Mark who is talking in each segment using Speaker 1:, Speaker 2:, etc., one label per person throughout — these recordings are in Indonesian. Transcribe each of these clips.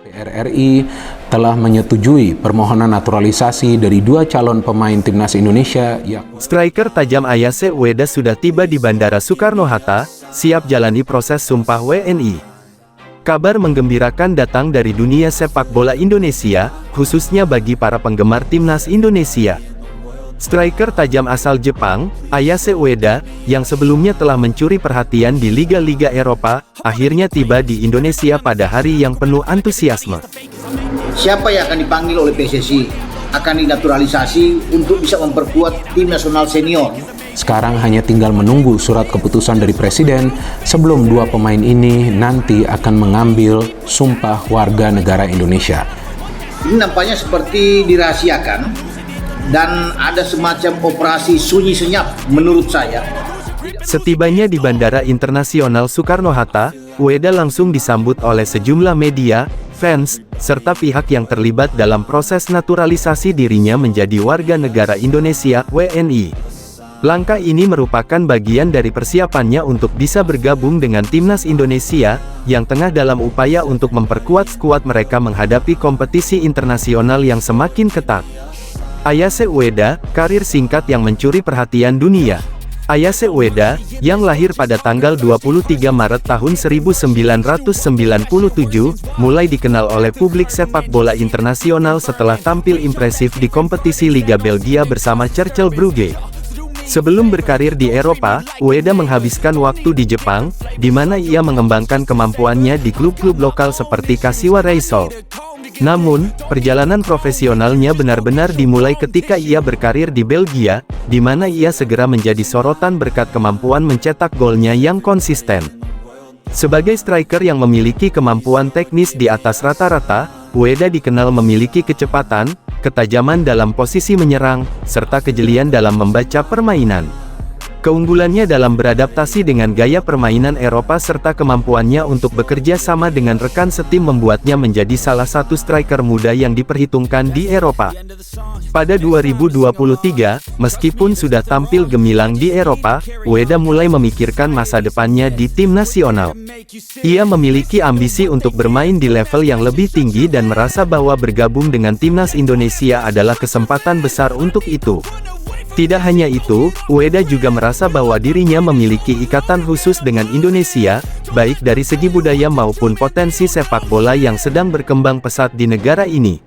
Speaker 1: DPR RI telah menyetujui permohonan naturalisasi dari dua calon pemain timnas Indonesia.
Speaker 2: Striker tajam Ayase Ueda sudah tiba di Bandara Soekarno-Hatta, siap jalani proses sumpah WNI. Kabar menggembirakan datang dari dunia sepak bola Indonesia, khususnya bagi para penggemar timnas Indonesia. Striker tajam asal Jepang, Ayase Ueda, yang sebelumnya telah mencuri perhatian di liga-liga Eropa, akhirnya tiba di Indonesia pada hari yang penuh antusiasme.
Speaker 3: Siapa yang akan dipanggil oleh PSSI akan dinaturalisasi untuk bisa memperkuat tim nasional senior.
Speaker 1: Sekarang hanya tinggal menunggu surat keputusan dari Presiden sebelum dua pemain ini nanti akan mengambil sumpah warga negara Indonesia.
Speaker 3: Ini nampaknya seperti dirahasiakan dan ada semacam operasi sunyi senyap menurut saya.
Speaker 2: Setibanya di Bandara Internasional Soekarno-Hatta, Ueda langsung disambut oleh sejumlah media, fans, serta pihak yang terlibat dalam proses naturalisasi dirinya menjadi warga negara Indonesia (WNI). Langkah ini merupakan bagian dari persiapannya untuk bisa bergabung dengan timnas Indonesia, yang tengah dalam upaya untuk memperkuat skuad mereka menghadapi kompetisi internasional yang semakin ketat. Ayase Ueda, karir singkat yang mencuri perhatian dunia. Ayase Ueda, yang lahir pada tanggal 23 Maret tahun 1997, mulai dikenal oleh publik sepak bola internasional setelah tampil impresif di kompetisi Liga Belgia bersama Cercle Brugge. Sebelum berkarir di Eropa, Ueda menghabiskan waktu di Jepang, di mana ia mengembangkan kemampuannya di klub-klub lokal seperti Kashiwa Reysol. Namun, perjalanan profesionalnya benar-benar dimulai ketika ia berkarir di Belgia, di mana ia segera menjadi sorotan berkat kemampuan mencetak golnya yang konsisten. Sebagai striker yang memiliki kemampuan teknis di atas rata-rata, Ueda dikenal memiliki kecepatan, ketajaman dalam posisi menyerang, serta kejelian dalam membaca permainan. Keunggulannya dalam beradaptasi dengan gaya permainan Eropa serta kemampuannya untuk bekerja sama dengan rekan setim membuatnya menjadi salah satu striker muda yang diperhitungkan di Eropa. Pada 2023, meskipun sudah tampil gemilang di Eropa, Ueda mulai memikirkan masa depannya di tim nasional. Ia memiliki ambisi untuk bermain di level yang lebih tinggi dan merasa bahwa bergabung dengan timnas Indonesia adalah kesempatan besar untuk itu. Tidak hanya itu, Ueda juga merasa bahwa dirinya memiliki ikatan khusus dengan Indonesia, baik dari segi budaya maupun potensi sepak bola yang sedang berkembang pesat di negara ini.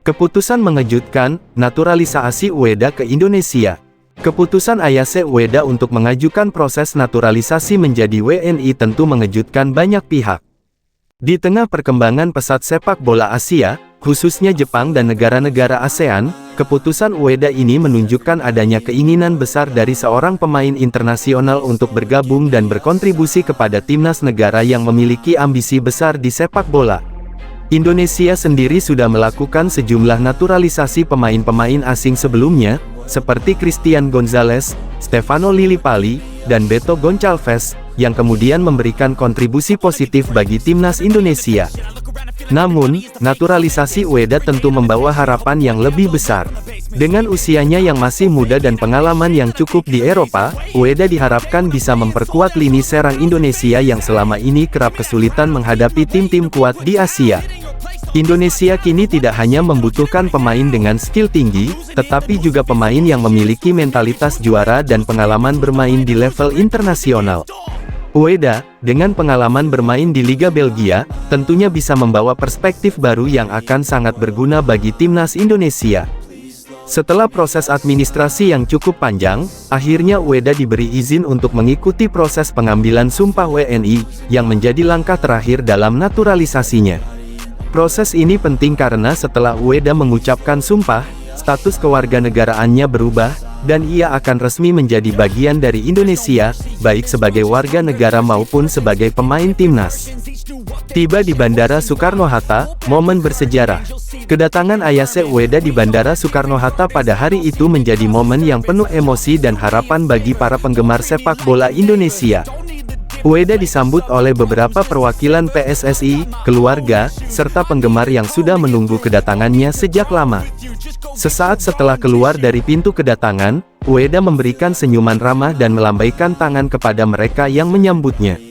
Speaker 2: Keputusan mengejutkan, naturalisasi Ueda ke Indonesia. Keputusan Ayase Ueda untuk mengajukan proses naturalisasi menjadi WNI tentu mengejutkan banyak pihak. Di tengah perkembangan pesat sepak bola Asia, khususnya Jepang dan negara-negara ASEAN, keputusan Ueda ini menunjukkan adanya keinginan besar dari seorang pemain internasional untuk bergabung dan berkontribusi kepada timnas negara yang memiliki ambisi besar di sepak bola. Indonesia sendiri sudah melakukan sejumlah naturalisasi pemain-pemain asing sebelumnya, seperti Christian Gonzalez, Stefano Lillipali, dan Beto Goncalves, yang kemudian memberikan kontribusi positif bagi timnas Indonesia. Namun, naturalisasi Ueda tentu membawa harapan yang lebih besar. Dengan usianya yang masih muda dan pengalaman yang cukup di Eropa, Ueda diharapkan bisa memperkuat lini serang Indonesia yang selama ini kerap kesulitan menghadapi tim-tim kuat di Asia. Indonesia kini tidak hanya membutuhkan pemain dengan skill tinggi, tetapi juga pemain yang memiliki mentalitas juara dan pengalaman bermain di level internasional. Ueda, dengan pengalaman bermain di Liga Belgia, tentunya bisa membawa perspektif baru yang akan sangat berguna bagi timnas Indonesia. Setelah proses administrasi yang cukup panjang, akhirnya Ueda diberi izin untuk mengikuti proses pengambilan sumpah WNI, yang menjadi langkah terakhir dalam naturalisasinya. Proses ini penting karena setelah Ueda mengucapkan sumpah, status kewarganegaraannya berubah, dan ia akan resmi menjadi bagian dari Indonesia, baik sebagai warga negara maupun sebagai pemain timnas. Tiba di Bandara Soekarno-Hatta, momen bersejarah. Kedatangan Ayase Ueda di Bandara Soekarno-Hatta pada hari itu menjadi momen yang penuh emosi dan harapan bagi para penggemar sepak bola Indonesia. Ueda disambut oleh beberapa perwakilan PSSI, keluarga, serta penggemar yang sudah menunggu kedatangannya sejak lama. Sesaat setelah keluar dari pintu kedatangan, Ueda memberikan senyuman ramah dan melambaikan tangan kepada mereka yang menyambutnya.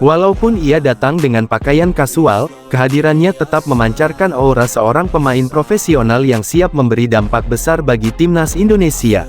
Speaker 2: Walaupun ia datang dengan pakaian kasual, kehadirannya tetap memancarkan aura seorang pemain profesional yang siap memberi dampak besar bagi timnas Indonesia.